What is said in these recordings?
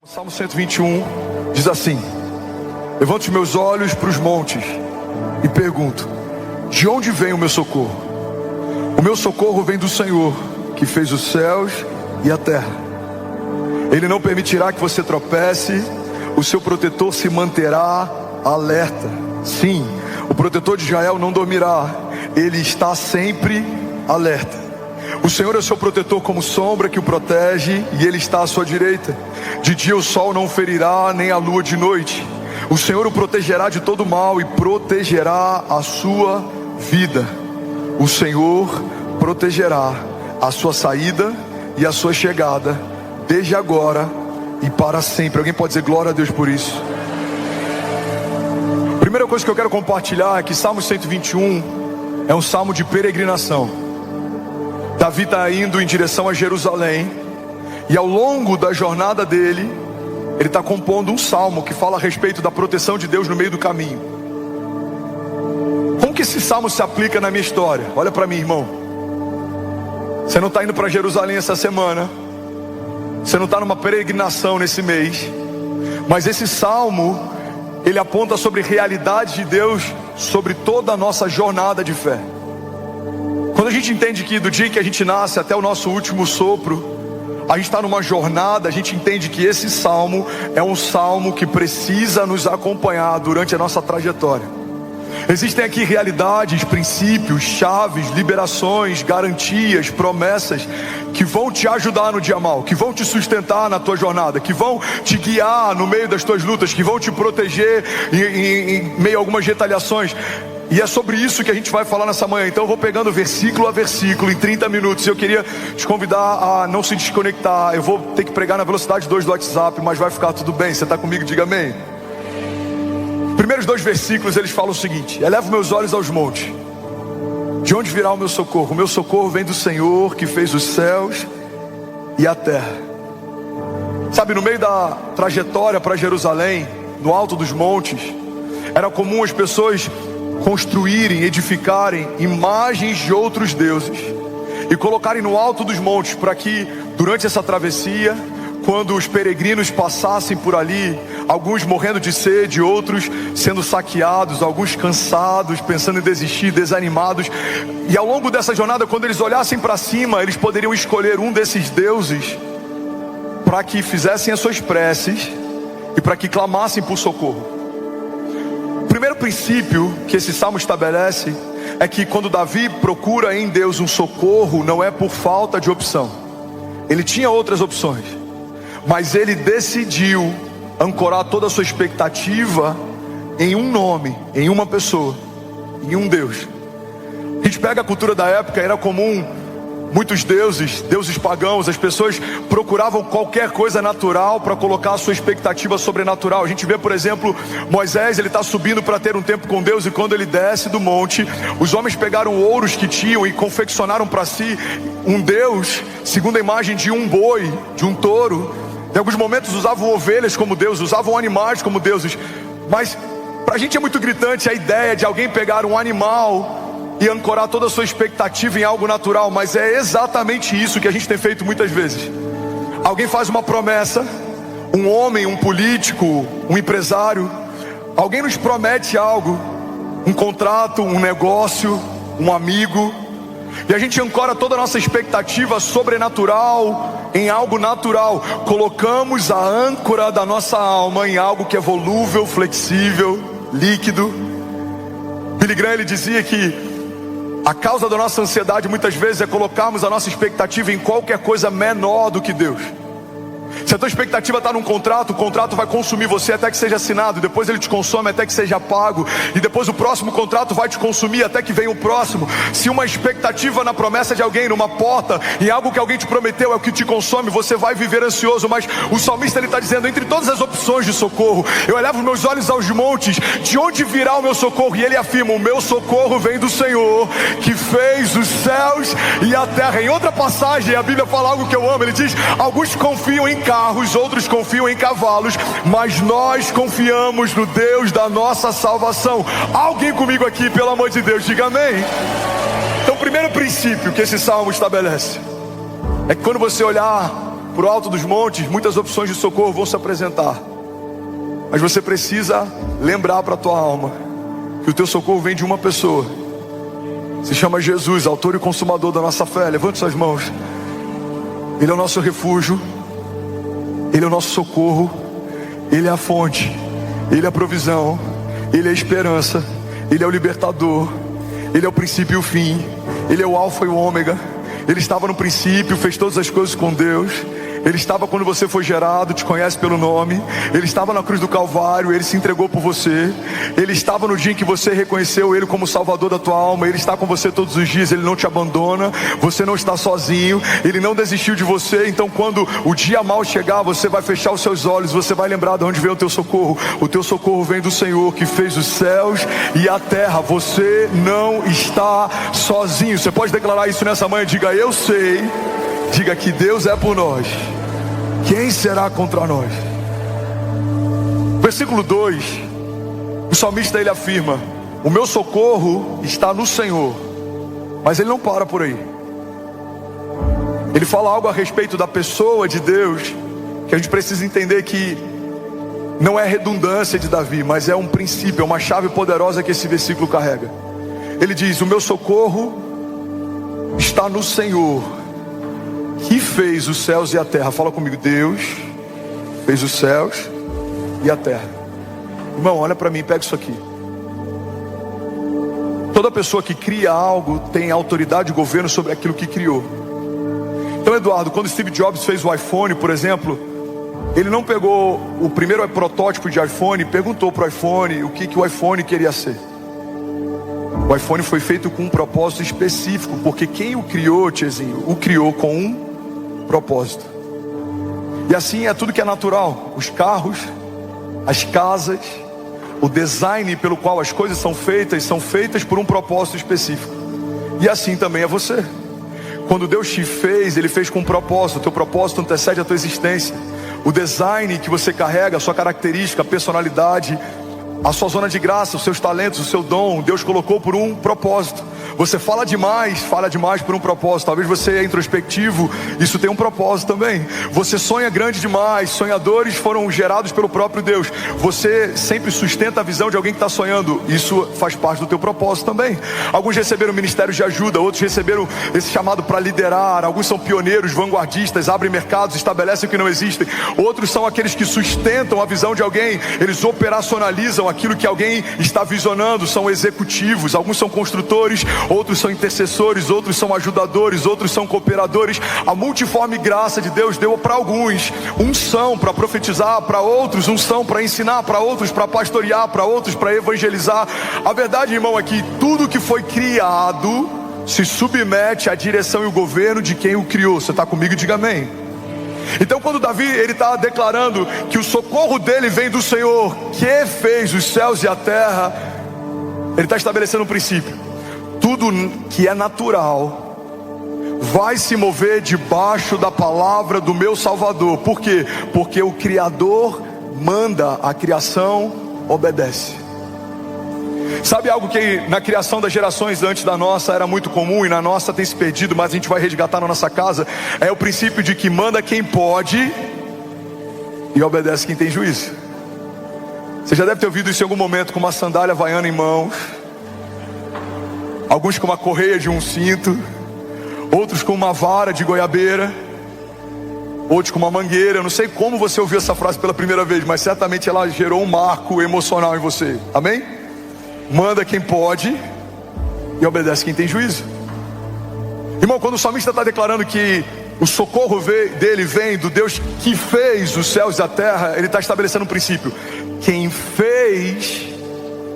Salmo 121 diz assim: levanto os meus olhos para os montes e pergunto: de onde vem o meu socorro? O meu socorro vem do Senhor, que fez os céus e a terra. Ele não permitirá que você tropece, o seu protetor se manterá alerta. Sim, o protetor de Israel não dormirá, ele está sempre alerta. O Senhor é o seu protetor como sombra que o protege, e ele está à sua direita. De dia o sol não o ferirá, nem a lua de noite. O Senhor o protegerá de todo mal e protegerá a sua vida. O Senhor protegerá a sua saída e a sua chegada, desde agora e para sempre. Alguém pode dizer glória a Deus por isso? Primeira coisa que eu quero compartilhar é que Salmo 121 é um salmo de peregrinação. Davi está indo em direção a Jerusalém, e ao longo da jornada dele, ele está compondo um salmo que fala a respeito da proteção de Deus no meio do caminho. Como que esse salmo se aplica na minha história? Olha para mim, irmão. Você não está indo para Jerusalém essa semana, você não está numa peregrinação nesse mês, mas esse salmo, ele aponta sobre realidades de Deus sobre toda a nossa jornada de fé. Quando a gente entende que do dia que a gente nasce até o nosso último sopro, a gente está numa jornada, a gente entende que esse salmo é um salmo que precisa nos acompanhar durante a nossa trajetória. Existem aqui realidades, princípios, chaves, liberações, garantias, promessas que vão te ajudar no dia mal, que vão te sustentar na tua jornada, que vão te guiar no meio das tuas lutas, que vão te proteger em meio a algumas retaliações. E é sobre isso que a gente vai falar nessa manhã. Então eu vou pegando versículo a versículo em 30 minutos. Eu queria te convidar a não se desconectar. Eu vou ter que pregar na velocidade 2 do WhatsApp, mas vai ficar tudo bem. Você está comigo? Diga amém. Os primeiros 2 versículos eles falam o seguinte: elevo meus olhos aos montes, de onde virá o meu socorro? O meu socorro vem do Senhor, que fez os céus e a terra. Sabe, no meio da trajetória para Jerusalém, no alto dos montes, era comum as pessoas construírem, edificarem imagens de outros deuses e colocarem no alto dos montes, para que durante essa travessia, quando os peregrinos passassem por ali, alguns morrendo de sede, outros sendo saqueados, alguns cansados, pensando em desistir, desanimados, e ao longo dessa jornada, quando eles olhassem para cima, eles poderiam escolher um desses deuses para que fizessem as suas preces e para que clamassem por socorro. O primeiro princípio que esse salmo estabelece é que quando Davi procura em Deus um socorro, não é por falta de opção. Ele tinha outras opções, mas ele decidiu ancorar toda a sua expectativa em um nome, em uma pessoa, em um Deus. A gente pega a cultura da época, era comum muitos deuses pagãos, as pessoas procuravam qualquer coisa natural para colocar a sua expectativa sobrenatural. A gente vê, por exemplo, Moisés, ele está subindo para ter um tempo com Deus, e quando ele desce do monte, os homens pegaram ouros que tinham e confeccionaram para si um Deus, segundo a imagem de um boi, de um touro. Em alguns momentos usavam ovelhas como Deus, usavam animais como deuses. Mas para a gente é muito gritante a ideia de alguém pegar um animal e ancorar toda a sua expectativa em algo natural. Mas é exatamente isso que a gente tem feito muitas vezes. Alguém faz uma promessa, um homem, um político, um empresário, alguém nos promete algo, um contrato, um negócio, um amigo, e a gente ancora toda a nossa expectativa sobrenatural em algo natural. Colocamos a âncora da nossa alma em algo que é volúvel, flexível, líquido. Billy Graham, ele dizia que a causa da nossa ansiedade muitas vezes é colocarmos a nossa expectativa em qualquer coisa menor do que Deus. Se a tua expectativa está num contrato, o contrato vai consumir você até que seja assinado, depois ele te consome até que seja pago, e depois o próximo contrato vai te consumir até que venha o próximo. Se uma expectativa na promessa de alguém, numa porta, em algo que alguém te prometeu é o que te consome, você vai viver ansioso. Mas o salmista, ele está dizendo: entre todas as opções de socorro, eu elevo meus olhos aos montes, de onde virá o meu socorro? E ele afirma: o meu socorro vem do Senhor, que fez os céus e a terra. Em outra passagem, a Bíblia fala algo que eu amo. Ele diz: alguns confiam em carros, outros confiam em cavalos, mas nós confiamos no Deus da nossa salvação. Alguém comigo aqui, pelo amor de Deus, diga amém. Então o primeiro princípio que esse salmo estabelece é que quando você olhar por alto dos montes, muitas opções de socorro vão se apresentar. Mas você precisa lembrar para a tua alma que o teu socorro vem de uma pessoa. Se chama Jesus, autor e consumador da nossa fé. Levante suas mãos. Ele é o nosso refúgio, Ele é o nosso socorro, Ele é a fonte, Ele é a provisão, Ele é a esperança, Ele é o libertador, Ele é o princípio e o fim, Ele é o alfa e o ômega. Ele estava no princípio, fez todas as coisas com Deus. Ele estava quando você foi gerado, te conhece pelo nome. Ele estava na cruz do Calvário, Ele se entregou por você. Ele estava no dia em que você reconheceu Ele como Salvador da tua alma. Ele está com você todos os dias, Ele não te abandona. Você não está sozinho, Ele não desistiu de você. Então quando o dia mau chegar, você vai fechar os seus olhos, você vai lembrar de onde vem o teu socorro. O teu socorro vem do Senhor, que fez os céus e a terra. Você não está sozinho. Você pode declarar isso nessa manhã? Diga: eu sei. Diga que Deus é por nós. Quem será contra nós? Versículo 2, o salmista ele afirma: o meu socorro está no Senhor. Mas ele não para por aí. Ele fala algo a respeito da pessoa de Deus, que a gente precisa entender que não é redundância de Davi, mas é um princípio, é uma chave poderosa que esse versículo carrega. Ele diz: o meu socorro está no Senhor, que fez os céus e a terra. Fala comigo: Deus fez os céus e a terra. Irmão, olha para mim, pega isso aqui. Toda pessoa que cria algo tem autoridade e governo sobre aquilo que criou. Então, Eduardo, quando Steve Jobs fez o iPhone, por exemplo, ele não pegou o primeiro protótipo de iPhone e perguntou para o iPhone o que o iPhone queria ser. O iPhone foi feito com um propósito específico, porque quem o criou, tiozinho, o criou com um propósito. E assim é tudo que é natural. Os carros, as casas, o design pelo qual as coisas são feitas por um propósito específico. E assim também é você. Quando Deus te fez, Ele fez com um propósito. O teu propósito antecede a tua existência. O design que você carrega, a sua característica, a personalidade, a sua zona de graça, os seus talentos, o seu dom, Deus colocou por um propósito. Você fala demais por um propósito. Talvez você é introspectivo, isso tem um propósito também. Você sonha grande demais, sonhadores foram gerados pelo próprio Deus. Você sempre sustenta a visão de alguém que está sonhando, isso faz parte do teu propósito também. Alguns receberam ministérios de ajuda, outros receberam esse chamado para liderar. Alguns são pioneiros, vanguardistas, abrem mercados, estabelecem o que não existem. Outros são aqueles que sustentam a visão de alguém, eles operacionalizam aquilo que alguém está visionando, são executivos. Alguns são construtores, outros são intercessores, outros são ajudadores, outros são cooperadores. A multiforme graça de Deus deu para alguns unção para profetizar, para outros unção para ensinar, para outros para pastorear, para outros para evangelizar. A verdade, irmão, é que tudo que foi criado se submete à direção e o governo de quem o criou. Você está comigo? Diga amém. Então quando Davi ele está declarando que o socorro dele vem do Senhor, que fez os céus e a terra, ele está estabelecendo um princípio. Tudo que é natural vai se mover debaixo da palavra do meu Salvador. Por quê? Porque o Criador manda, a criação obedece. Sabe algo que na criação das gerações antes da nossa era muito comum, e na nossa tem se perdido, mas a gente vai resgatar na nossa casa? É o princípio de que manda quem pode e obedece quem tem juízo. Você já deve ter ouvido isso em algum momento, com uma sandália havaiana em mãos, alguns com uma correia de um cinto, outros com uma vara de goiabeira, outros com uma mangueira. Eu não sei como você ouviu essa frase pela primeira vez, mas certamente ela gerou um marco emocional em você. Amém? Manda quem pode e obedece quem tem juízo. Irmão, quando o salmista está declarando que o socorro dele vem do Deus que fez os céus e a terra, ele está estabelecendo um princípio. Quem fez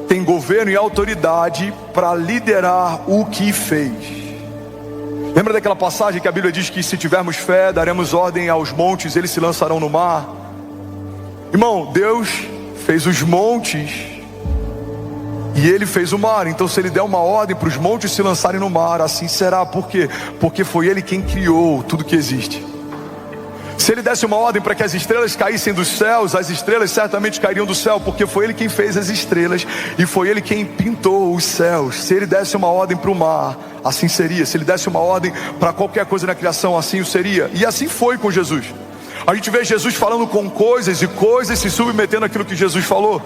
tem governo e autoridade para liderar o que fez. Lembra daquela passagem que a Bíblia diz que se tivermos fé, daremos ordem aos montes, eles se lançarão no mar? Irmão, Deus fez os montes e Ele fez o mar. Então se Ele der uma ordem para os montes se lançarem no mar, assim será. Por quê? Porque foi Ele quem criou tudo que existe. Se Ele desse uma ordem para que as estrelas caíssem dos céus, as estrelas certamente cairiam do céu, porque foi Ele quem fez as estrelas e foi Ele quem pintou os céus. Se Ele desse uma ordem para o mar, assim seria. Se Ele desse uma ordem para qualquer coisa na criação, assim o seria. E assim foi com Jesus. A gente vê Jesus falando com coisas e coisas se submetendo àquilo que Jesus falou.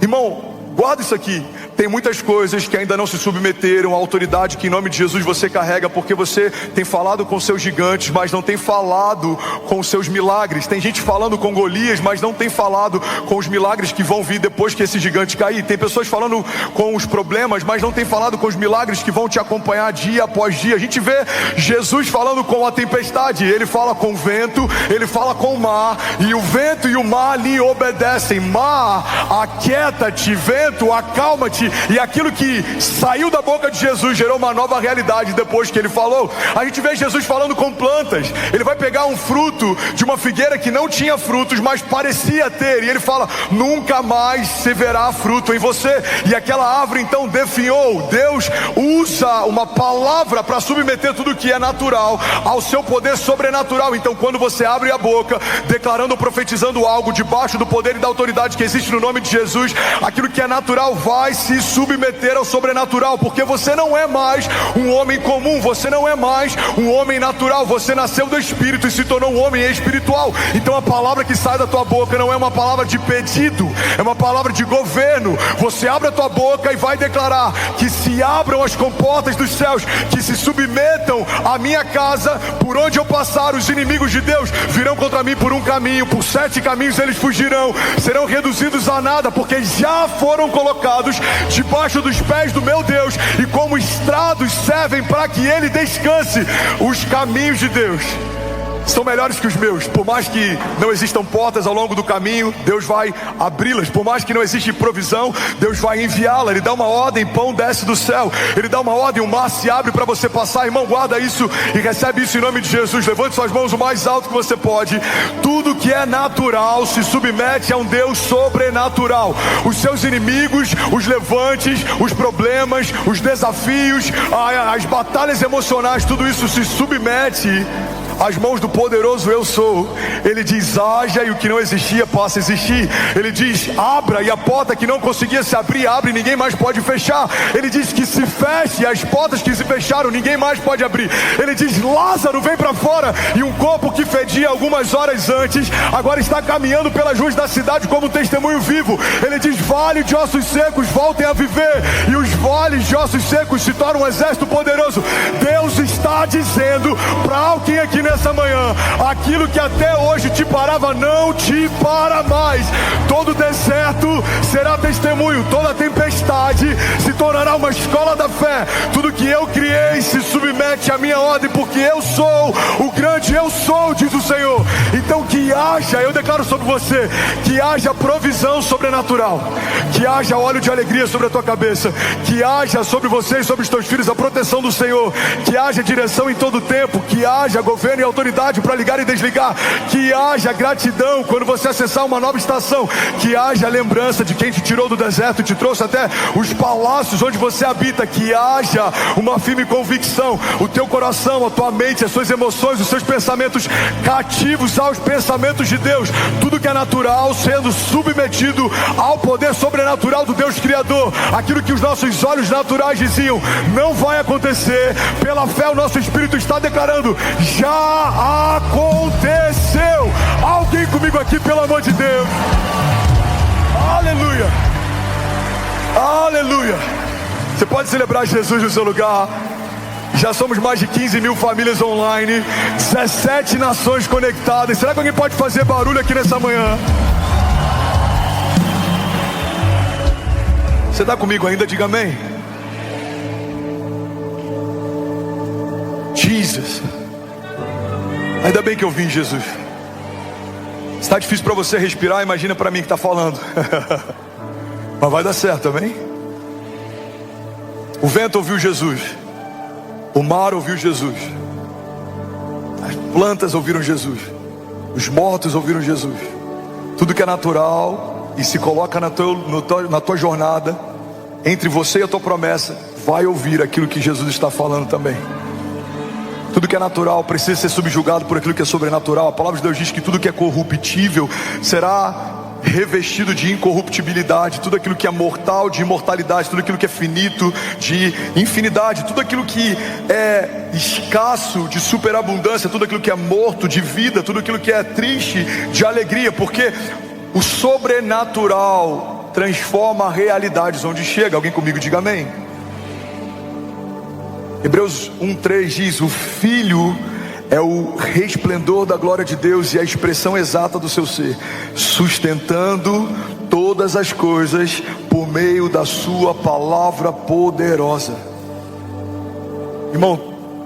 Irmão, guarda isso aqui. Tem muitas coisas que ainda não se submeteram à autoridade que em nome de Jesus você carrega, porque você tem falado com seus gigantes, mas não tem falado com os seus milagres. Tem gente falando com Golias, mas não tem falado com os milagres que vão vir depois que esse gigante cair. Tem pessoas falando com os problemas, mas não tem falado com os milagres que vão te acompanhar dia após dia. A gente vê Jesus falando com a tempestade. Ele fala com o vento, ele fala com o mar, e o vento e o mar lhe obedecem. Mar, aquieta-te, vento, acalma-te. E aquilo que saiu da boca de Jesus gerou uma nova realidade depois que ele falou. A gente vê Jesus falando com plantas. Ele vai pegar um fruto de uma figueira que não tinha frutos, mas parecia ter, e ele fala: nunca mais se verá fruto em você. E aquela árvore então definhou. Deus usa uma palavra para submeter tudo que é natural ao seu poder sobrenatural. Então quando você abre a boca declarando ou profetizando algo debaixo do poder e da autoridade que existe no nome de Jesus, aquilo que é natural vai se submeter ao sobrenatural, porque você não é mais um homem comum, você não é mais um homem natural, você nasceu do Espírito e se tornou um homem espiritual. Então a palavra que sai da tua boca não é uma palavra de pedido, é uma palavra de governo. Você abre a tua boca e vai declarar que se abram as comportas dos céus, que se submetam à minha casa. Por onde eu passar, os inimigos de Deus virão contra mim por um caminho, por 7 caminhos eles fugirão, serão reduzidos a nada, porque já foram colocados debaixo dos pés do meu Deus, e como estrados servem para que ele descanse. Os caminhos de Deus são melhores que os meus. Por mais que não existam portas ao longo do caminho, Deus vai abri-las. Por mais que não exista provisão, Deus vai enviá-la. Ele dá uma ordem, pão desce do céu. Ele dá uma ordem, o mar se abre para você passar. Irmão, guarda isso e recebe isso em nome de Jesus. Levante suas mãos o mais alto que você pode. Tudo que é natural se submete a um Deus sobrenatural. Os seus inimigos, os levantes, os problemas, os desafios, as batalhas emocionais, tudo isso se submete as mãos do poderoso eu sou. Ele diz: haja, e o que não existia passa a existir. Ele diz: abra, e a porta que não conseguia se abrir, abre, e ninguém mais pode fechar. Ele diz que se feche, e as portas que se fecharam, ninguém mais pode abrir. Ele diz: Lázaro, vem para fora. E um corpo que fedia algumas horas antes, agora está caminhando pelas ruas da cidade como testemunho vivo. Ele diz: vale de ossos secos, voltem a viver. E os vales de ossos secos se tornam um exército poderoso. Deus está dizendo para alguém aqui nessa manhã: aquilo que até hoje te parava não te para mais. Todo deserto será testemunho, toda tempestade se tornará uma escola da fé. Tudo que eu criei se submete à minha ordem, porque eu sou o grande eu sou, diz o Senhor. Então que haja, eu declaro sobre você, que haja provisão sobrenatural, que haja óleo de alegria sobre a tua cabeça, que haja sobre você e sobre os teus filhos a proteção do Senhor, que haja direção em todo o tempo, que haja governo e autoridade para ligar e desligar, que haja gratidão quando você acessar uma nova estação, que haja lembrança de quem te tirou do deserto e te trouxe até os palácios onde você habita, que haja uma firme convicção, o teu coração, a tua mente, as suas emoções, os seus pensamentos cativos aos pensamentos de Deus. Tudo que é natural sendo submetido ao poder sobrenatural do Deus Criador. Aquilo que os nossos olhos naturais diziam não vai acontecer, pela fé o nosso espírito está declarando: já aconteceu. Alguém comigo aqui, pelo amor de Deus. Aleluia, aleluia. Você pode celebrar Jesus no seu lugar. Já somos mais de 15 mil famílias online, 17 nações conectadas. Será que alguém pode fazer barulho aqui nessa manhã? Você está comigo ainda? Diga amém. Jesus. Ainda bem que eu vim, Jesus. Está difícil para você respirar, imagina para mim que está falando. Mas vai dar certo, amém? O vento ouviu Jesus, o mar ouviu Jesus, as plantas ouviram Jesus, os mortos ouviram Jesus. Tudo que é natural e se coloca na tua jornada, entre você e a tua promessa, vai ouvir aquilo que Jesus está falando também. Tudo que é natural precisa ser subjugado por aquilo que é sobrenatural. A palavra de Deus diz que tudo que é corruptível será revestido de incorruptibilidade, tudo aquilo que é mortal de imortalidade, tudo aquilo que é finito de infinidade, tudo aquilo que é escasso de superabundância, tudo aquilo que é morto de vida, tudo aquilo que é triste de alegria, porque o sobrenatural transforma realidades onde chega. Alguém comigo diga amém. Hebreus 1:3 diz: o Filho é o resplendor da glória de Deus e a expressão exata do seu ser, sustentando todas as coisas por meio da sua palavra poderosa. Irmão,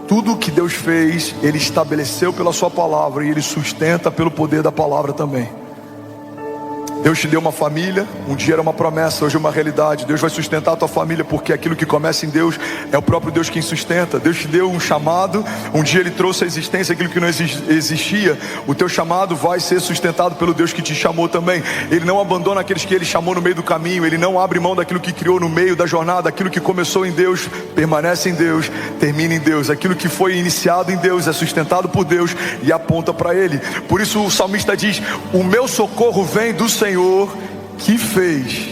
tudo que Deus fez, Ele estabeleceu pela sua palavra, e Ele sustenta pelo poder da palavra também. Deus te deu uma família, um dia era uma promessa, hoje é uma realidade. Deus vai sustentar a tua família, porque aquilo que começa em Deus é o próprio Deus quem sustenta. Deus te deu um chamado, um dia Ele trouxe à existência aquilo que não existia. O teu chamado vai ser sustentado pelo Deus que te chamou também. Ele não abandona aqueles que Ele chamou no meio do caminho. Ele não abre mão daquilo que criou no meio da jornada. Aquilo que começou em Deus, permanece em Deus, termina em Deus. Aquilo que foi iniciado em Deus, é sustentado por Deus e aponta para Ele. Por isso o salmista diz: o meu socorro vem do Senhor, que fez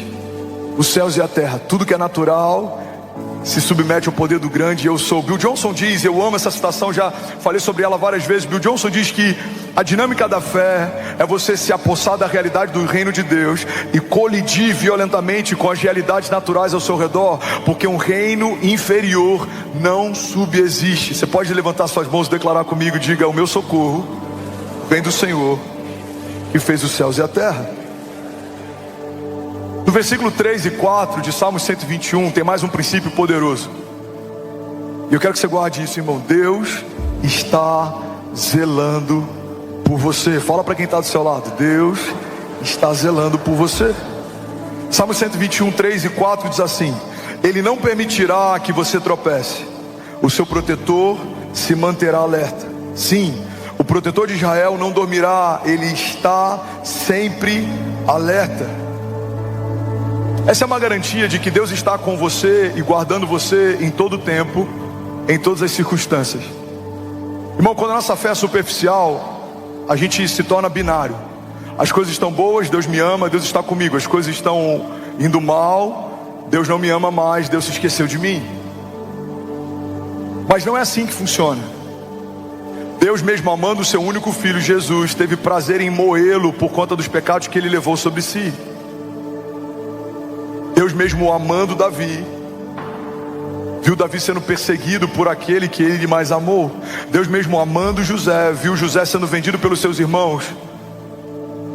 os céus e a terra. Tudo que é natural se submete ao poder do grande eu sou. Bill Johnson diz, eu amo essa citação, já falei sobre ela várias vezes. Bill Johnson diz que a dinâmica da fé é você se apossar da realidade do reino de Deus e colidir violentamente com as realidades naturais ao seu redor, porque um reino inferior não subexiste. Você pode levantar suas mãos e declarar comigo, diga: o meu socorro vem do Senhor, que fez os céus e a terra. No versículo 3 e 4 de Salmo 121 tem mais um princípio poderoso, e eu quero que você guarde isso, irmão. Deus está zelando por você. Fala para quem está do seu lado: Deus está zelando por você. Salmo 121, 3 e 4 diz assim: Ele não permitirá que você tropece, o seu protetor se manterá alerta. Sim, o protetor de Israel não dormirá, ele está sempre alerta. Essa é uma garantia de que Deus está com você e guardando você em todo o tempo, em todas as circunstâncias. Irmão, quando a nossa fé é superficial, a gente se torna binário. As coisas estão boas, Deus me ama, Deus está comigo. As coisas estão indo mal, Deus não me ama mais, Deus se esqueceu de mim. Mas não é assim que funciona. Deus, mesmo amando o seu único filho Jesus, teve prazer em moê-lo por conta dos pecados que ele levou sobre si. Deus, mesmo amando Davi, viu Davi sendo perseguido por aquele que ele mais amou. Deus, mesmo amando José, viu José sendo vendido pelos seus irmãos.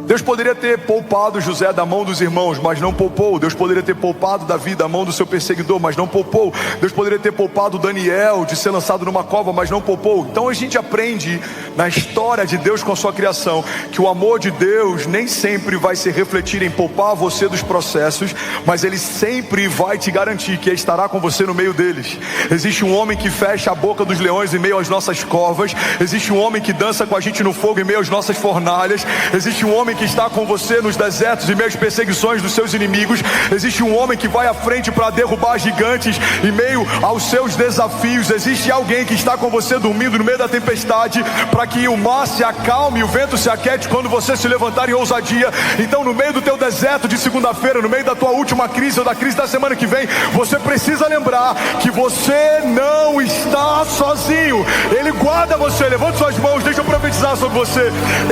Deus poderia ter poupado José da mão dos irmãos, mas não poupou. Deus poderia ter poupado Davi da mão do seu perseguidor, mas não poupou. Deus poderia ter poupado Daniel de ser lançado numa cova, mas não poupou. Então a gente aprende na história de Deus com a sua criação que o amor de Deus nem sempre vai se refletir em poupar você dos processos, mas Ele sempre vai te garantir que estará com você no meio deles. Existe um homem que fecha a boca dos leões em meio às nossas covas. Existe um homem que dança com a gente no fogo em meio às nossas fornalhas. Existe um homem que está com você nos desertos e meio às perseguições dos seus inimigos. Existe um homem que vai à frente para derrubar gigantes em meio aos seus desafios. Existe alguém que está com você dormindo no meio da tempestade, para que o mar se acalme e o vento se aquete quando você se levantar em ousadia. Então, no meio do teu deserto de segunda-feira, no meio da tua última crise ou da crise da semana que vem, você precisa lembrar que você não está sozinho. Ele guarda você. Levante suas mãos, deixa eu profetizar sobre você.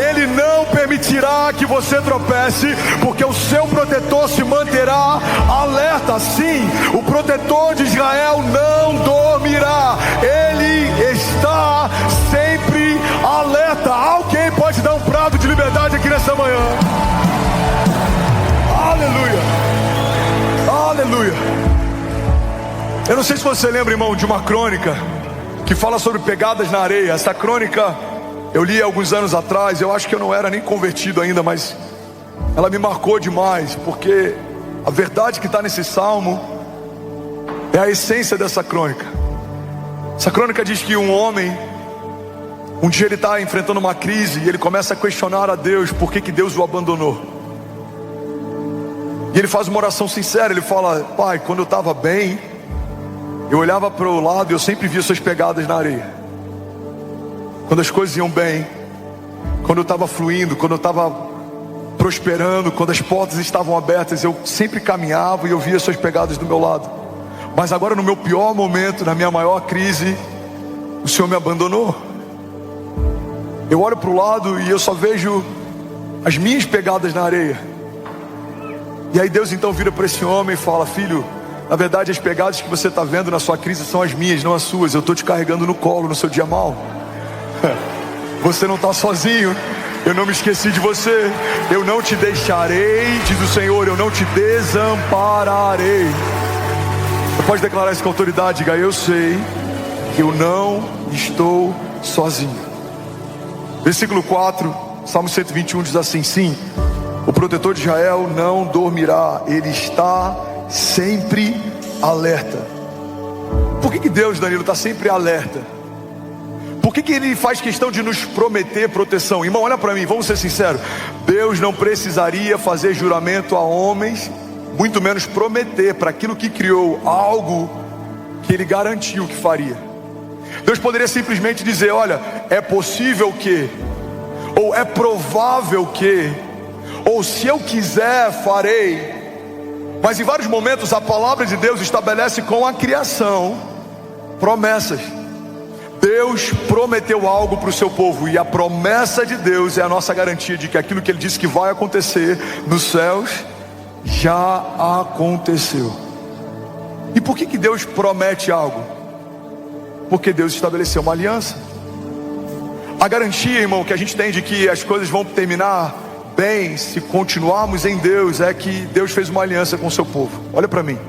Ele não permitirá que você tropece, porque o seu protetor se manterá alerta. Sim, o protetor de Israel não dormirá, ele está sempre alerta. Alguém pode dar um brado de liberdade aqui nessa manhã? Aleluia, aleluia. Eu não sei se você lembra, irmão, de uma crônica que fala sobre pegadas na areia. Essa crônica eu li alguns anos atrás. Eu acho que eu não era nem convertido ainda, mas ela me marcou demais, porque a verdade que está nesse salmo é a essência dessa crônica. Essa crônica diz que um homem, um dia ele está enfrentando uma crise e ele começa a questionar a Deus por que Deus o abandonou. E ele faz uma oração sincera. Ele fala: Pai, quando eu estava bem, eu olhava para o lado e eu sempre via suas pegadas na areia. Quando as coisas iam bem, quando eu estava fluindo, quando eu estava prosperando, quando as portas estavam abertas, eu sempre caminhava e eu via suas pegadas do meu lado. Mas agora, no meu pior momento, na minha maior crise, o Senhor me abandonou. Eu olho para o lado e eu só vejo as minhas pegadas na areia. E aí Deus então vira para esse homem e fala: filho, na verdade as pegadas que você está vendo na sua crise são as minhas, não as suas. Eu estou te carregando no colo no seu dia mal. Você não está sozinho. Eu não me esqueci de você. Eu não te deixarei, diz o Senhor, eu não te desampararei. Você pode declarar isso com autoridade? Diga: eu sei que eu não estou sozinho. Versículo 4, Salmo 121 diz assim: sim, o protetor de Israel não dormirá, ele está sempre alerta. Por que Deus, Danilo, está sempre alerta? Por que ele faz questão de nos prometer proteção? Irmão, olha para mim, vamos ser sinceros. Deus não precisaria fazer juramento a homens, muito menos prometer para aquilo que criou algo que ele garantiu que faria. Deus poderia simplesmente dizer: olha, é possível que, ou é provável que, ou se eu quiser farei. Mas em vários momentos a palavra de Deus estabelece com a criação promessas. Deus prometeu algo para o seu povo, e a promessa de Deus é a nossa garantia de que aquilo que Ele disse que vai acontecer nos céus já aconteceu. E por que Deus promete algo? Porque Deus estabeleceu uma aliança. A garantia, irmão, que a gente tem de que as coisas vão terminar bem se continuarmos em Deus é que Deus fez uma aliança com o seu povo. Olha para mim.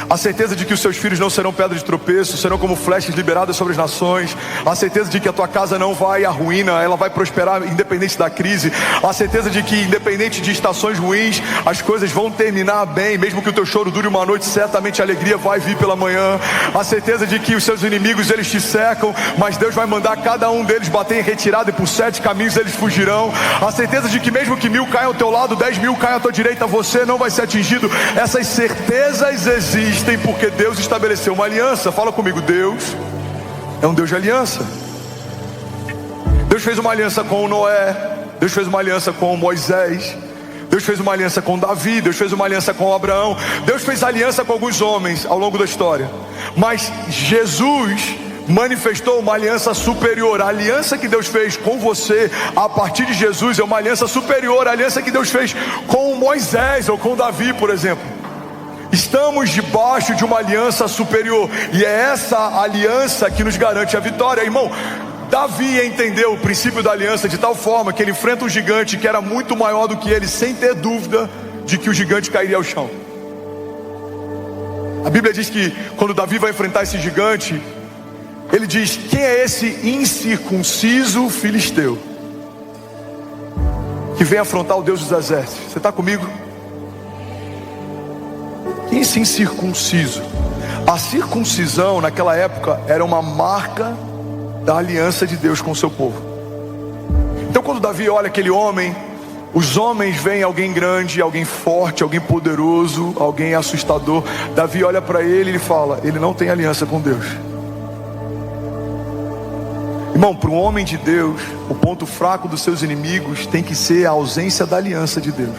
A certeza de que os seus filhos não serão pedra de tropeço, serão como flechas liberadas sobre as nações. A certeza de que a tua casa não vai à ruína, ela vai prosperar independente da crise. A certeza de que independente de estações ruins, as coisas vão terminar bem. Mesmo que o teu choro dure uma noite, certamente a alegria vai vir pela manhã. A certeza de que os seus inimigos, eles te cercam, mas Deus vai mandar cada um deles bater em retirada, e por 7 caminhos eles fugirão. A certeza de que mesmo que 1000 caiam ao teu lado, 10.000 caiam à tua direita, você não vai ser atingido. Essas certezas existem porque Deus estabeleceu uma aliança. Fala comigo: Deus é um Deus de aliança. Deus fez uma aliança com Noé, Deus fez uma aliança com Moisés, Deus fez uma aliança com Davi, Deus fez uma aliança com Abraão, Deus fez aliança com alguns homens ao longo da história. Mas Jesus manifestou uma aliança superior. A aliança que Deus fez com você a partir de Jesus é uma aliança superior à aliança que Deus fez com Moisés ou com Davi, por exemplo. Estamos debaixo de uma aliança superior, e é essa aliança que nos garante a vitória. Irmão, Davi entendeu o princípio da aliança de tal forma que ele enfrenta um gigante que era muito maior do que ele, sem ter dúvida de que o gigante cairia ao chão. A Bíblia diz que quando Davi vai enfrentar esse gigante, ele diz: quem é esse incircunciso filisteu que vem afrontar o Deus dos exércitos? Você está comigo? Esse incircunciso. A circuncisão naquela época era uma marca da aliança de Deus com o seu povo. Então quando Davi olha aquele homem, os homens veem alguém grande, alguém forte, alguém poderoso, alguém assustador. Davi olha para ele e ele fala: ele não tem aliança com Deus. Irmão, para um homem de Deus, o ponto fraco dos seus inimigos tem que ser a ausência da aliança de Deus.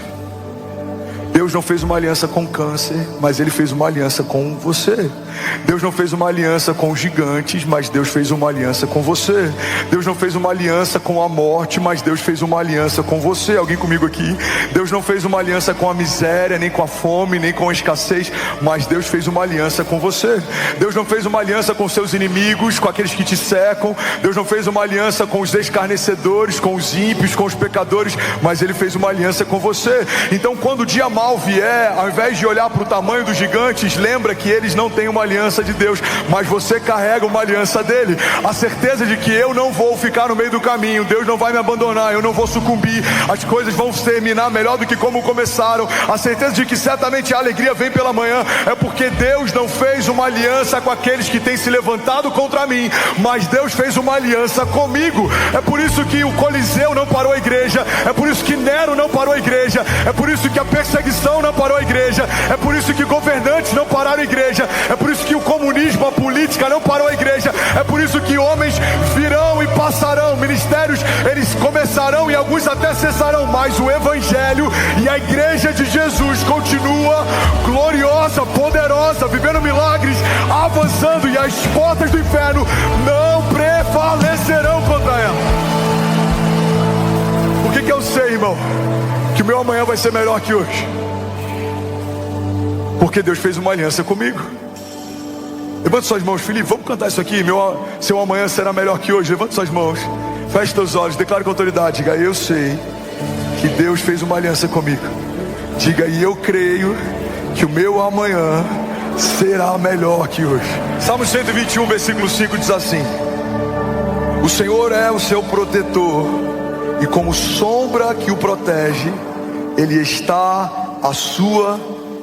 Deus não fez uma aliança com câncer, mas Ele fez uma aliança com você. Deus não fez uma aliança com gigantes, mas Deus fez uma aliança com você. Deus não fez uma aliança com a morte, mas Deus fez uma aliança com você. Alguém comigo aqui? Deus não fez uma aliança com a miséria, nem com a fome, nem com a escassez, mas Deus fez uma aliança com você. Deus não fez uma aliança com seus inimigos, com aqueles que te cercam. Deus não fez uma aliança com os escarnecedores, com os ímpios, com os pecadores, mas Ele fez uma aliança com você. Então quando o dia mal vier, ao invés de olhar para o tamanho dos gigantes, lembra que eles não têm uma aliança de Deus, mas você carrega uma aliança dele. A certeza de que eu não vou ficar no meio do caminho, Deus não vai me abandonar, eu não vou sucumbir, as coisas vão terminar melhor do que como começaram. A certeza de que certamente a alegria vem pela manhã, é porque Deus não fez uma aliança com aqueles que têm se levantado contra mim, mas Deus fez uma aliança comigo. É por isso que o Coliseu não parou a igreja, é por isso que Nero não parou a igreja, é por isso que a perseguição corrupção não parou a igreja, é por isso que governantes não pararam a igreja, é por isso que o comunismo, a política não parou a igreja, é por isso que homens virão e passarão, ministérios eles começarão e alguns até cessarão, mas o evangelho e a igreja de Jesus continua gloriosa, poderosa, vivendo milagres, avançando, e as portas do inferno não prevalecerão contra ela. Por que eu sei, irmão, que o meu amanhã vai ser melhor que hoje? Porque Deus fez uma aliança comigo. Levante suas mãos, Felipe, vamos cantar isso aqui. Seu amanhã será melhor que hoje. Levante suas mãos, feche seus olhos, declare com autoridade. Diga: eu sei que Deus fez uma aliança comigo. Diga: e eu creio que o meu amanhã será melhor que hoje. Salmo 121, versículo 5 diz assim: o Senhor é o seu protetor, e como sombra que o protege, Ele está à sua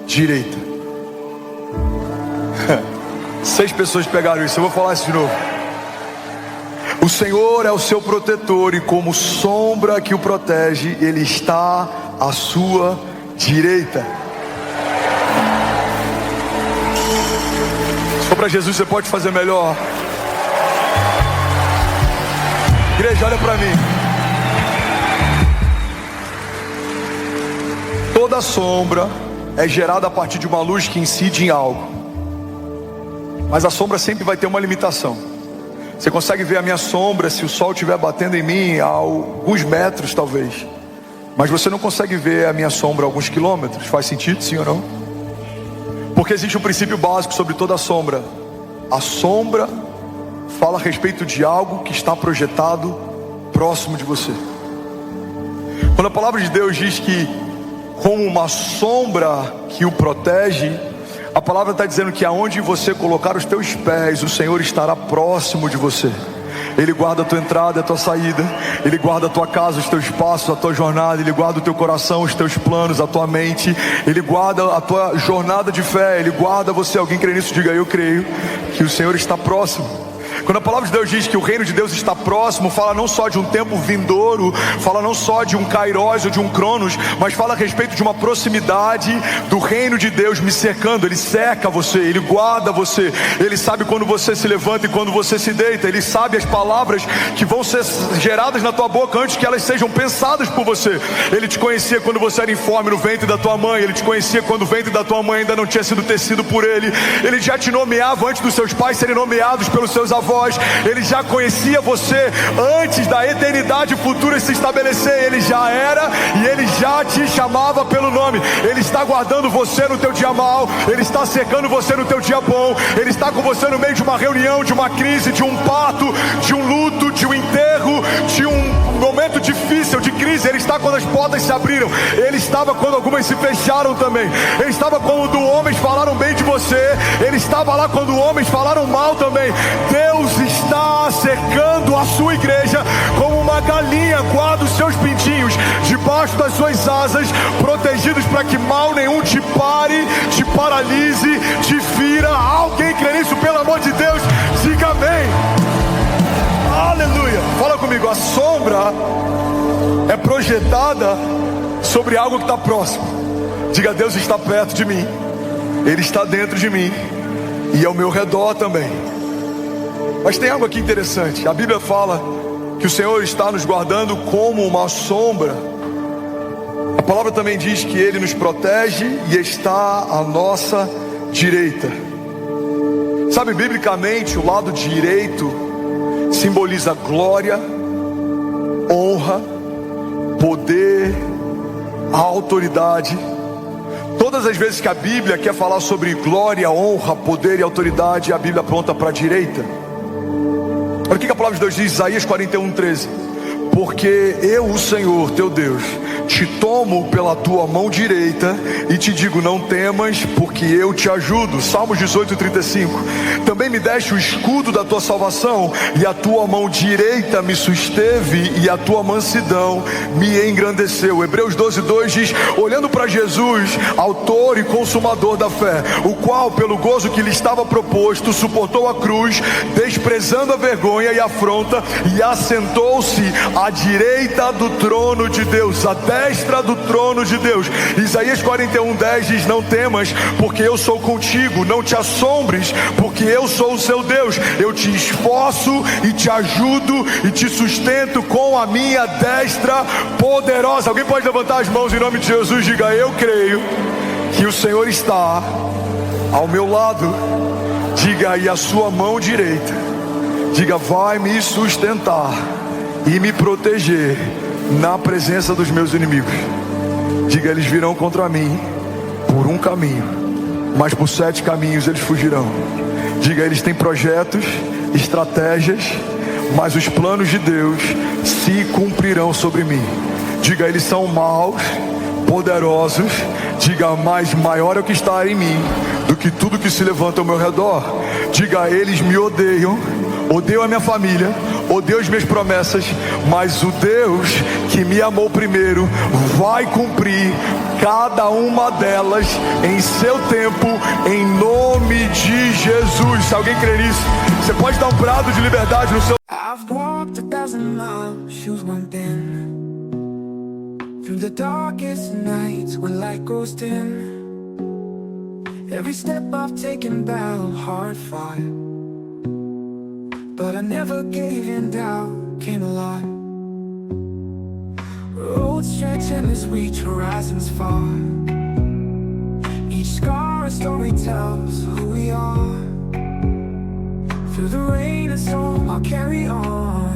direita. 6 pessoas pegaram isso, eu vou falar isso de novo. O Senhor é o seu protetor, e como sombra que o protege, Ele está à sua direita. Só para Jesus você pode fazer melhor. Igreja, olha para mim. Toda sombra é gerada a partir de uma luz que incide em algo, mas a sombra sempre vai ter uma limitação. Você consegue ver a minha sombra se o sol estiver batendo em mim a alguns metros talvez, mas você não consegue ver a minha sombra a alguns quilômetros. Faz sentido, sim ou não? Porque existe um princípio básico sobre toda sombra. A sombra fala a respeito de algo que está projetado próximo de você. Quando a palavra de Deus diz que como uma sombra que o protege, a palavra está dizendo que aonde você colocar os teus pés, o Senhor estará próximo de você. Ele guarda a tua entrada e a tua saída, Ele guarda a tua casa, os teus passos, a tua jornada, Ele guarda o teu coração, os teus planos, a tua mente, Ele guarda a tua jornada de fé, Ele guarda você. Alguém crê nisso? Diga: eu creio que o Senhor está próximo. Quando a palavra de Deus diz que o reino de Deus está próximo, fala não só de um tempo vindouro, fala não só de um Kairos ou de um Cronos, mas fala a respeito de uma proximidade do reino de Deus me cercando. Ele cerca você, Ele guarda você, Ele sabe quando você se levanta e quando você se deita, Ele sabe as palavras que vão ser geradas na tua boca antes que elas sejam pensadas por você. Ele te conhecia quando você era informe no ventre da tua mãe, Ele te conhecia quando o ventre da tua mãe ainda não tinha sido tecido por Ele, Ele já te nomeava antes dos seus pais serem nomeados pelos seus avós, Ele já conhecia você antes da eternidade futura se estabelecer. Ele já era e Ele já te chamava pelo nome. Ele está guardando você no teu dia mau, Ele está cercando você no teu dia bom, Ele está com você no meio de uma reunião, de uma crise, de um parto, de um luto, de um enterro, de um momento difícil, de crise. Ele está quando as portas se abriram, Ele estava quando algumas se fecharam também, Ele estava quando homens falaram bem de você, Ele estava lá quando homens falaram mal também. Deus está cercando a sua igreja como uma galinha guarda os seus pintinhos debaixo das suas asas, protegidos para que mal nenhum te pare, te paralise, te fira. Alguém crê nisso? Pelo amor de Deus, diga amém. Aleluia. Fala comigo. A sombra é projetada sobre algo que está próximo. Diga: Deus está perto de mim, Ele está dentro de mim e ao meu redor também. Mas tem algo aqui interessante. A Bíblia fala que o Senhor está nos guardando como uma sombra. A palavra também diz que Ele nos protege e está à nossa direita. Sabe, biblicamente, o lado direito simboliza glória, honra, poder, autoridade. Todas as vezes que a Bíblia quer falar sobre glória, honra, poder e autoridade, a Bíblia aponta para a direita. Olha o que a palavra de Deus diz, Isaías 41:13. Porque eu, o Senhor teu Deus, te tomo pela tua mão direita e te digo: não temas, porque eu te ajudo. Salmos 18:35. Também me deste o escudo da tua salvação, e a tua mão direita me susteve, e a tua mansidão me engrandeceu. Hebreus 12:2 diz: olhando para Jesus, autor e consumador da fé, o qual pelo gozo que lhe estava proposto suportou a cruz, desprezando a vergonha e a afronta, e assentou-se à direita do trono de Deus. A destra do trono de Deus. Isaías 41:10 diz: não temas, porque eu sou contigo, não te assombres, porque eu sou o seu Deus. Eu te esforço e te ajudo e te sustento com a minha destra poderosa. Alguém pode levantar as mãos em nome de Jesus? Diga: eu creio que o Senhor está ao meu lado. Diga aí a sua mão direita, diga: vai me sustentar e me proteger na presença dos meus inimigos. Diga: eles virão contra mim por um caminho, mas por 7 caminhos eles fugirão. Diga: eles têm projetos, estratégias, mas os planos de Deus se cumprirão sobre mim. Diga: eles são maus, poderosos. Diga: mas maior é o que está em mim do que tudo que se levanta ao meu redor. Diga: eles me odeiam, odeiam a minha família, odeiam as minhas promessas, mas o Deus que me amou primeiro vai cumprir cada uma delas em seu tempo, em nome de Jesus. Se alguém crer nisso, você pode dar um brado de liberdade no seu... I've walked 1,000 miles, shoes went thin, through the darkest nights when light goes dim. Every step I've taken, battle hard fought, but I never gave in, doubt came alive. Roads stretch endless, reach horizons far. Each scar a story tells who we are. Through the rain and storm I'll carry on.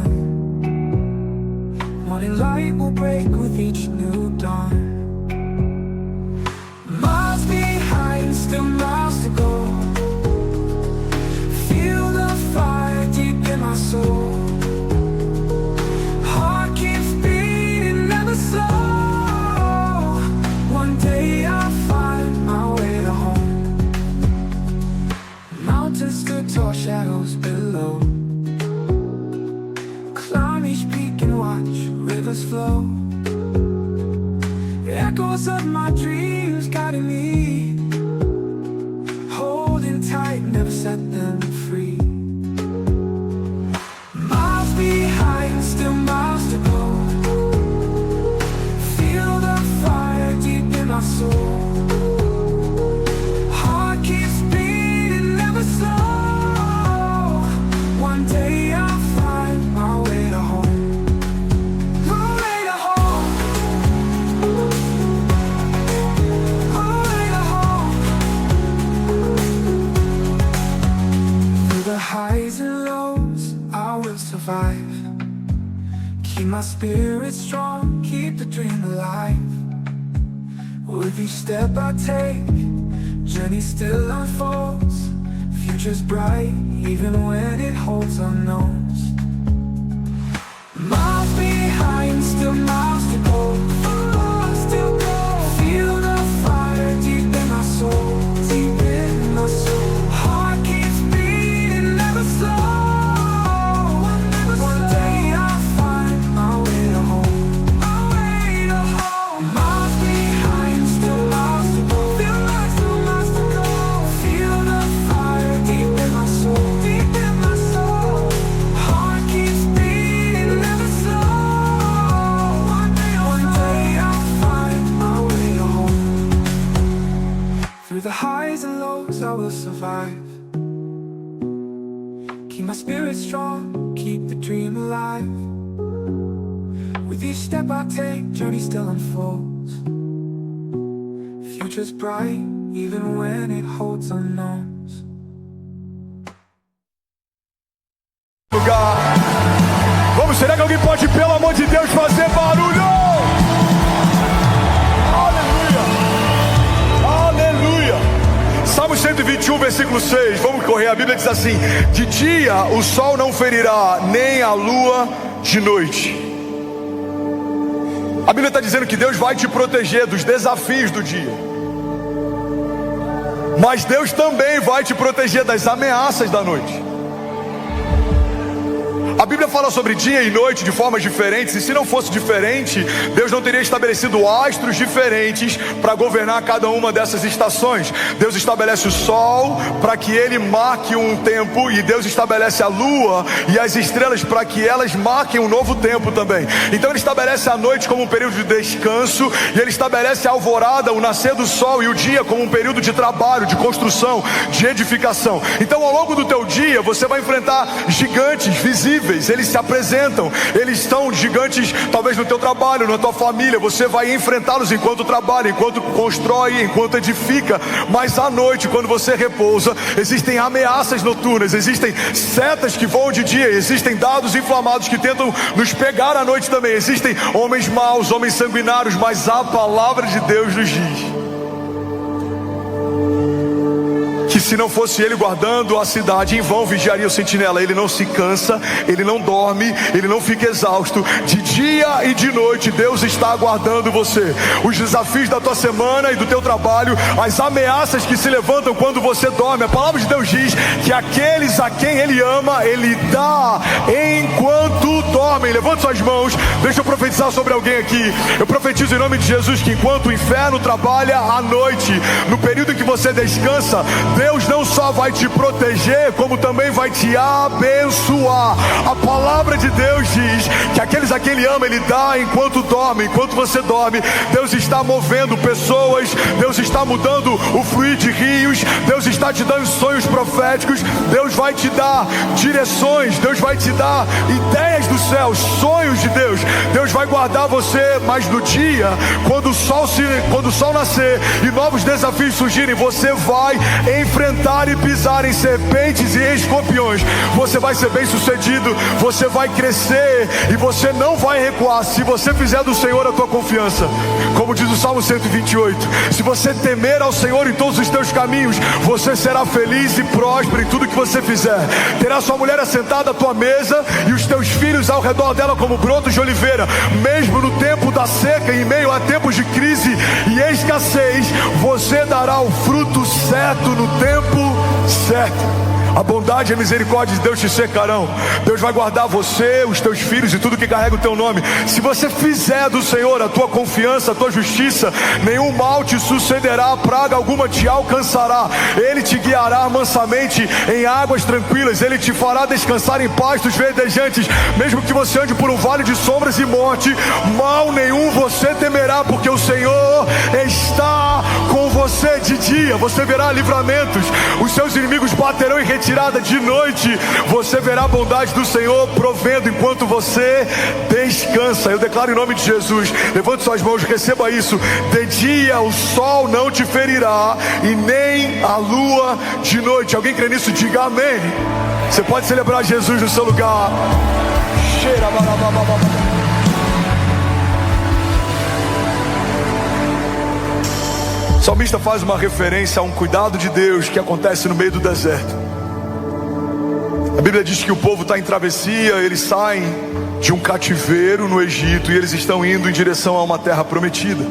Morning light will break with each new dawn. Miles behind, still miles to go. Feel the fire deep in my soul. Heart keeps beating, never slow. One day I'll find my way to home. Mountains stood tall, shadows below. Climb each peak and watch rivers flow. Echoes of my dreams guiding me, holding tight, never set them free. Miles behind, still miles to go. Feel the fire deep in my soul. Heart keeps beating, never slow. One day I'll find my way to home. Highs and lows, I will survive. Keep my spirit strong, keep the dream alive. With each step I take, journey still unfolds. Future's bright, even when it holds unknowns. Miles behind, still miles to go. Still go. Feel the fire deep in my soul, deep in my soul. One day I'll find my way to home. My way to home. Miles behind, still miles to go. Still miles to go. Feel the fire deep in my soul, deep in my soul. Heart keeps beating, never slow. One day I'll find my way to home. Through the highs and lows, I will survive. Keep my spirit strong, keep the dream alive. With each step I take, journey still unfolds. Future's bright, even when it holds unknowns. Vamos, será que alguém pode, pelo amor de Deus, fazer barulho? Aleluia! Aleluia! Salmo 121, versículo 6, vamos correr, a Bíblia diz assim: de dia o sol não ferirá, nem a lua de noite. A Bíblia está dizendo que Deus vai te proteger dos desafios do dia, mas Deus também vai te proteger das ameaças da noite. A Bíblia fala sobre dia e noite de formas diferentes, e se não fosse diferente, Deus não teria estabelecido astros diferentes para governar cada uma dessas estações. Deus estabelece o sol para que ele marque um tempo, e Deus estabelece a lua e as estrelas para que elas marquem um novo tempo também. Então ele estabelece a noite como um período de descanso, e ele estabelece a alvorada, o nascer do sol, e o dia como um período de trabalho, de construção, de edificação. Então ao longo do teu dia você vai enfrentar gigantes visíveis, eles se apresentam, eles são gigantes talvez no teu trabalho, na tua família. Você vai enfrentá-los enquanto trabalha, enquanto constrói, enquanto edifica. Mas à noite, quando você repousa, existem ameaças noturnas, existem setas que voam de dia, existem dados inflamados que tentam nos pegar à noite também, existem homens maus, homens sanguinários. Mas a palavra de Deus nos diz que se não fosse ele guardando a cidade, em vão vigiaria o sentinela. Ele não se cansa, ele não dorme, ele não fica exausto. De dia e de noite Deus está aguardando você. Os desafios da tua semana e do teu trabalho, as ameaças que se levantam quando você dorme. A palavra de Deus diz que aqueles a quem ele ama, ele dá enquanto dormem. Levante suas mãos, deixa eu profetizar sobre alguém aqui. Eu profetizo em nome de Jesus que enquanto o inferno trabalha à noite, no período em que você descansa, Deus não só vai te proteger, como também vai te abençoar. A palavra de Deus diz que aqueles a quem ele ama, ele dá enquanto dorme. Enquanto você dorme, Deus está movendo pessoas, Deus está mudando o fluir de rios, Deus está te dando sonhos proféticos, Deus vai te dar direções, Deus vai te dar ideias do céu, sonhos de Deus. Deus vai guardar você, mas no dia, quando o sol nascer e novos desafios surgirem, você vai enfrentar e pisar em serpentes e escorpiões. Você vai ser bem sucedido, você vai crescer e você não vai recuar, se você fizer do Senhor a tua confiança. Como diz o Salmo 128, se você temer ao Senhor em todos os teus caminhos, você será feliz e próspero em tudo que você fizer. Terá sua mulher assentada à tua mesa e os teus filhos ao redor dela como brotos de oliveira. Mesmo no tempo da seca, em meio a tempos de crise e escassez, você dará o fruto certo no tempo certo. A bondade e a misericórdia de Deus te cercarão. Deus vai guardar você, os teus filhos e tudo que carrega o teu nome. Se você fizer do Senhor a tua confiança, a tua justiça, nenhum mal te sucederá, praga alguma te alcançará. Ele te guiará mansamente em águas tranquilas, ele te fará descansar em pastos verdejantes. Mesmo que você ande por um vale de sombras e morte, mal nenhum você temerá, porque o Senhor está com você. De dia você verá livramentos, os seus inimigos baterão em retirada. De noite você verá a bondade do Senhor provendo enquanto você descansa. Eu declaro em nome de Jesus, levante suas mãos, receba isso. De dia o sol não te ferirá e nem a lua de noite. Alguém crê nisso? Diga amém. Você pode celebrar Jesus no seu lugar. O salmista faz uma referência a um cuidado de Deus que acontece no meio do deserto. A Bíblia diz que o povo está em travessia, eles saem de um cativeiro no Egito e eles estão indo em direção a uma terra prometida.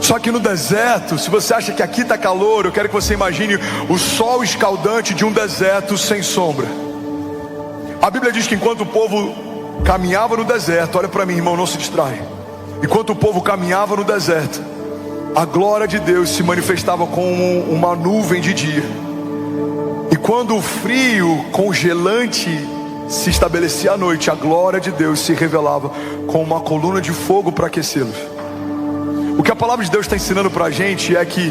Só que no deserto, se você acha que aqui está calor, eu quero que você imagine o sol escaldante de um deserto sem sombra. A Bíblia diz que enquanto o povo caminhava no deserto, olha para mim, irmão, não se distrai. Enquanto o povo caminhava no deserto, a glória de Deus se manifestava como uma nuvem de dia. E quando o frio congelante se estabelecia à noite, a glória de Deus se revelava com uma coluna de fogo para aquecê-los. O que a palavra de Deus está ensinando para a gente é que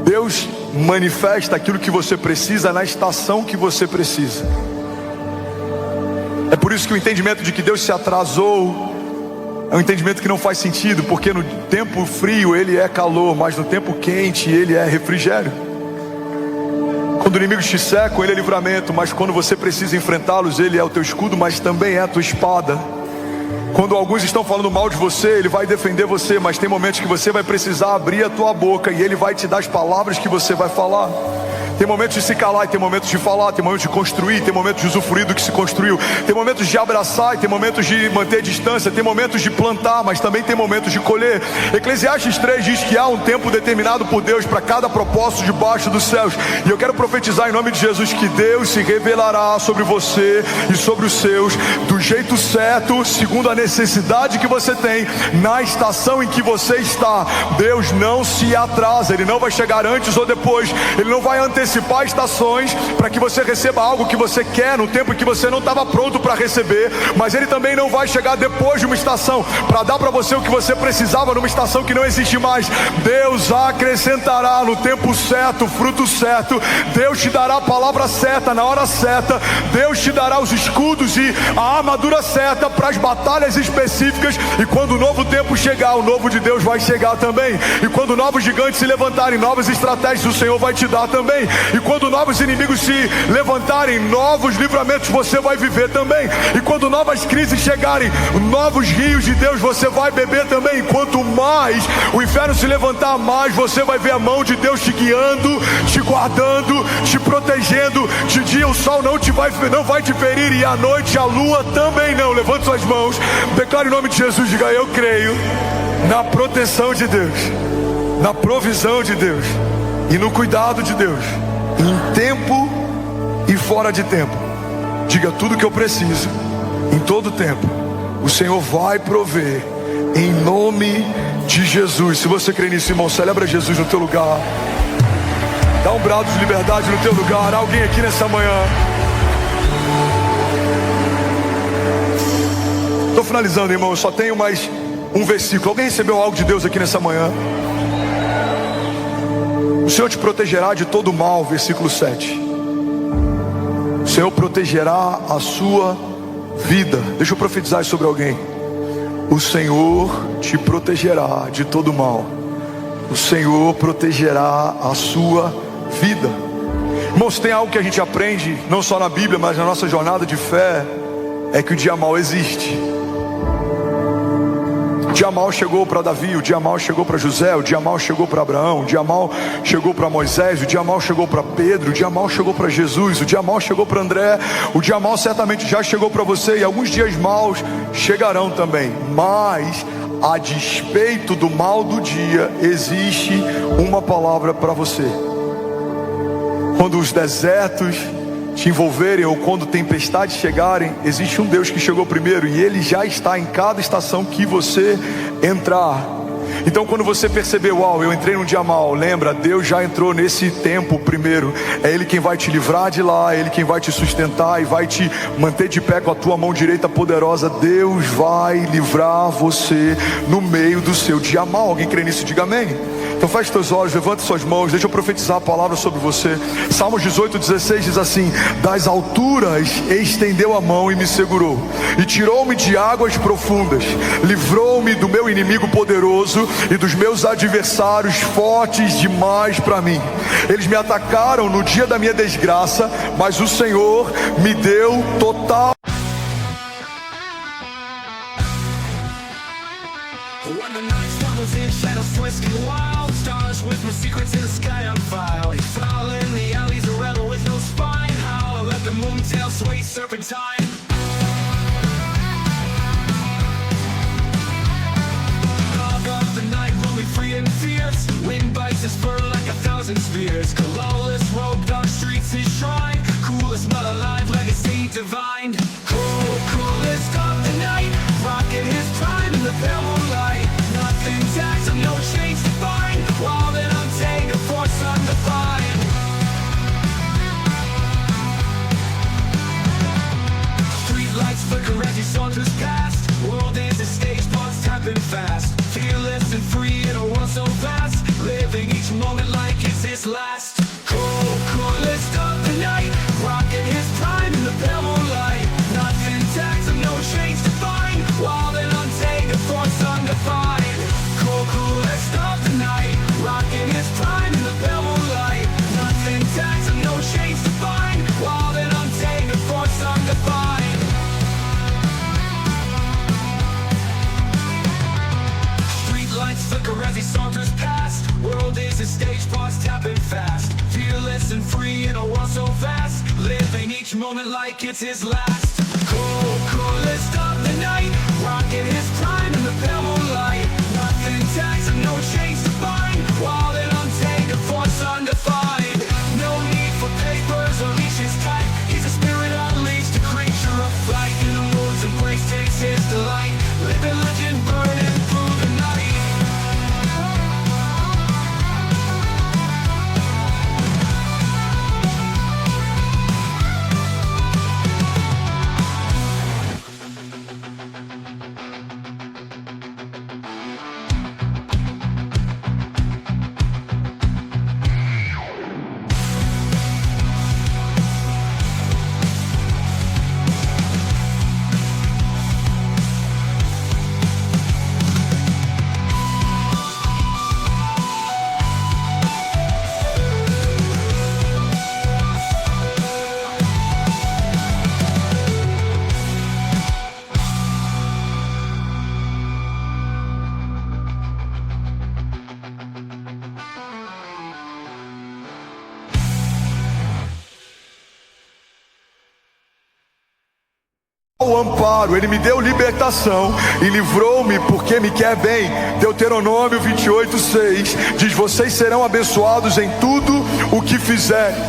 Deus manifesta aquilo que você precisa na estação que você precisa. É por isso que o entendimento de que Deus se atrasou é um entendimento que não faz sentido, porque no tempo frio ele é calor, mas no tempo quente ele é refrigério. Quando inimigos te cercam, ele é livramento, mas quando você precisa enfrentá-los, ele é o teu escudo, mas também é a tua espada. Quando alguns estão falando mal de você, ele vai defender você, mas tem momentos que você vai precisar abrir a tua boca e ele vai te dar as palavras que você vai falar. Tem momentos de se calar e tem momentos de falar. Tem momentos de construir, tem momentos de usufruir do que se construiu. Tem momentos de abraçar e tem momentos de manter distância. Tem momentos de plantar, mas também tem momentos de colher. Eclesiastes 3 diz que há um tempo determinado por Deus para cada propósito debaixo dos céus. E eu quero profetizar em nome de Jesus que Deus se revelará sobre você e sobre os seus do jeito certo, segundo a necessidade que você tem, na estação em que você está. Deus não se atrasa, Ele não vai chegar antes ou depois, Ele não vai antecipar estações para que você receba algo que você quer no tempo em que você não estava pronto para receber, mas Ele também não vai chegar depois de uma estação para dar para você o que você precisava numa estação que não existe mais. Deus acrescentará no tempo certo, fruto certo. Deus te dará a palavra certa na hora certa. Deus te dará os escudos e a armadura certa para as batalhas específicas. E quando o novo tempo chegar, o novo de Deus vai chegar também. E quando novos gigantes se levantarem, novas estratégias o Senhor vai te dar também. E quando novos inimigos se levantarem, novos livramentos você vai viver também. E quando novas crises chegarem, novos rios de Deus você vai beber também. E quanto mais o inferno se levantar, mais você vai ver a mão de Deus te guiando, te guardando, te protegendo. De dia o sol não vai te ferir e à noite a lua também não. Levante suas mãos, declare em nome de Jesus, diga: eu creio na proteção de Deus, na provisão de Deus e no cuidado de Deus, em tempo e fora de tempo. Diga: tudo que eu preciso, em todo tempo, o Senhor vai prover, em nome de Jesus. Se você crê nisso, irmão, celebra Jesus no teu lugar. Dá um brado de liberdade no teu lugar. Alguém aqui nessa manhã. Estou finalizando, irmão. Eu só tenho mais um versículo. Alguém recebeu algo de Deus aqui nessa manhã? O Senhor te protegerá de todo mal. Versículo 7. O Senhor protegerá a sua vida. Deixa eu profetizar sobre alguém. O Senhor te protegerá de todo mal. O Senhor protegerá a sua vida. Irmãos, tem algo que a gente aprende, não só na Bíblia, mas na nossa jornada de fé, é que o dia mau existe. O dia mau chegou para Davi, o dia mau chegou para José, o dia mau chegou para Abraão, o dia mau chegou para Moisés, o dia mau chegou para Pedro, o dia mau chegou para Jesus, o dia mau chegou para André, o dia mau certamente já chegou para você, e alguns dias maus chegarão também. Mas a despeito do mal do dia, existe uma palavra para você. Quando os desertos te envolverem ou quando tempestades chegarem, existe um Deus que chegou primeiro e Ele já está em cada estação que você entrar. Então quando você perceber, uau, eu entrei num dia mau, lembra, Deus já entrou nesse tempo primeiro. É Ele quem vai te livrar de lá, é Ele quem vai te sustentar e vai te manter de pé com a tua mão direita poderosa. Deus vai livrar você no meio do seu dia mau. Alguém crê nisso? Diga amém. Então feche teus olhos, levante suas mãos, deixa eu profetizar a palavra sobre você. Salmos 18:16 diz assim: das alturas estendeu a mão e me segurou, e tirou-me de águas profundas, livrou-me do meu inimigo poderoso e dos meus adversários fortes demais para mim. Eles me atacaram no dia da minha desgraça, mas o Senhor me deu total. When the night swallows in shadows twisting wild, stars whisper secrets in the sky on fire. We fall in the alleys, a rebel with no spine. How let the moon tail sway serpentine. Fog of the night will be free and fierce. Wind bites his fur like 1,000 spears. Colorless robed on streets his shrine. Coolest but alive, legacy divine. Coolest of the night, rocking his prime in the pale moonlight. Nothing tags and no change to find. Wild and untamed, a force undefined. Street lights flicker as he saunters past. World is a stage, thoughts tapping fast. Fearless and free in a world so vast. Living each moment like it's his last. Coolest of the night, rocking his prime in the pale moonlight. Nothing tags and no change to find. Wild and untamed, a force undefined. Coolest of the night, rocking his prime in the pale moonlight. Nothing tags and no change to find. Wild and untamed, a force undefined. Street lights flicker as he saunters past. World is a stage, boss tapping fast. Fearless and free on so fast, living each moment like it's his last. Coolest of the night, rocking his prime in the pale moonlight. Nothing tags and no chains to bind, wallet untamed, a force undefined. No need for papers or leashes tight. He's a spirit unleashed, a creature of flight. In the moods embrace takes his delight. Living legend burning through the night. O amparo, Ele me deu libertação e livrou-me porque me quer bem. Deuteronômio 28:6 diz: vocês serão abençoados em tudo o que fizerem.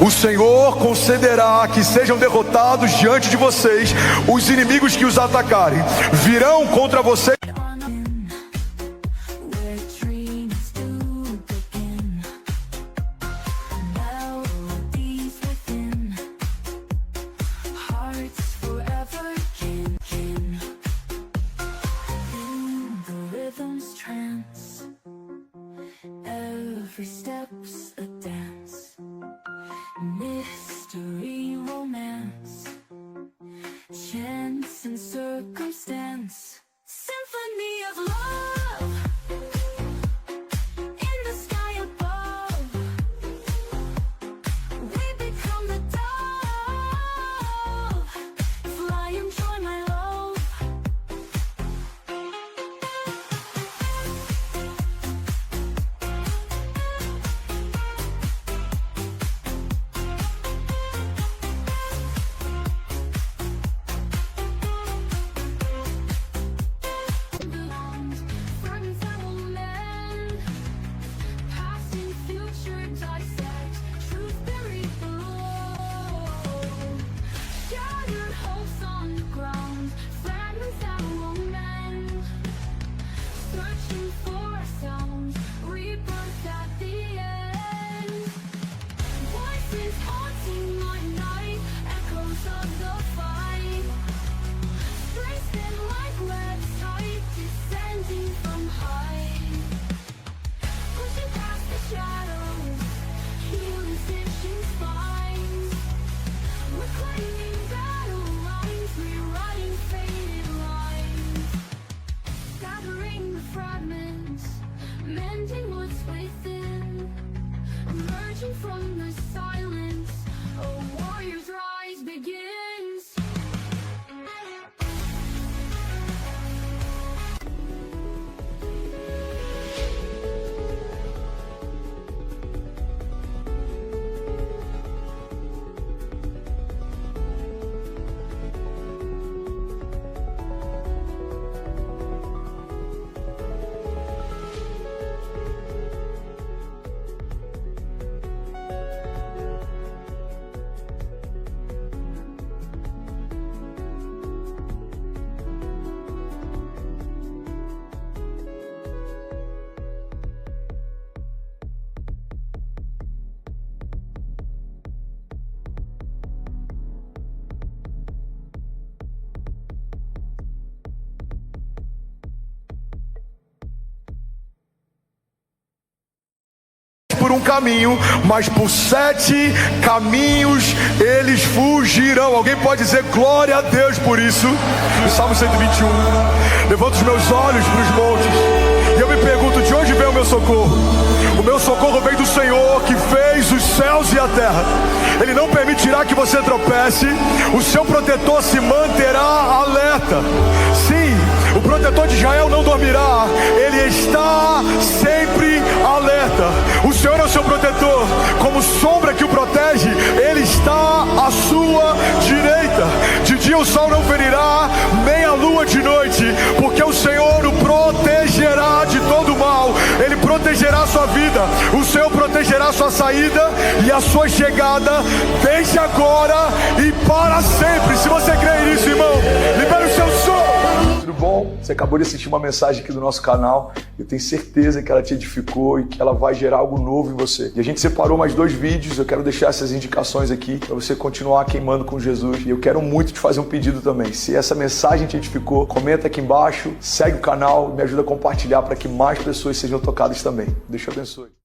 O Senhor concederá que sejam derrotados diante de vocês os inimigos que os atacarem. Virão contra vocês. Every step's a dance, mystery, romance, chance and circumstance, symphony of love in the sky above. We become the dove, fly and join my love. From the silence, a warrior's rise begins. Por um caminho, mas por 7 caminhos eles fugirão. Alguém pode dizer glória a Deus por isso? No Salmo 121. Levanto os meus olhos para os montes e eu me pergunto: de onde vem o meu socorro? O meu socorro vem do Senhor que fez os céus e a terra. Ele não permitirá que você tropece. O seu protetor se manterá alerta. Sim, o protetor de Israel não dormirá. Ele está sempre alerta. O Senhor é o seu protetor, como como sombra que o protege, Ele está à sua direita. De dia o sol não ferirá, nem a lua de noite, porque o Senhor o protegerá de todo mal. Ele protegerá a sua vida, o Senhor protegerá a sua saída e a sua chegada, desde agora e para sempre. Se você crê nisso, irmão, libera o seu som. Tudo bom? Você acabou de assistir uma mensagem aqui do nosso canal. Eu tenho certeza que ela te edificou e que ela vai gerar algo novo em você. E a gente separou mais 2 vídeos. Eu quero deixar essas indicações aqui para você continuar queimando com Jesus. E eu quero muito te fazer um pedido também. Se essa mensagem te edificou, comenta aqui embaixo, segue o canal, me ajuda a compartilhar para que mais pessoas sejam tocadas também. Deus te abençoe.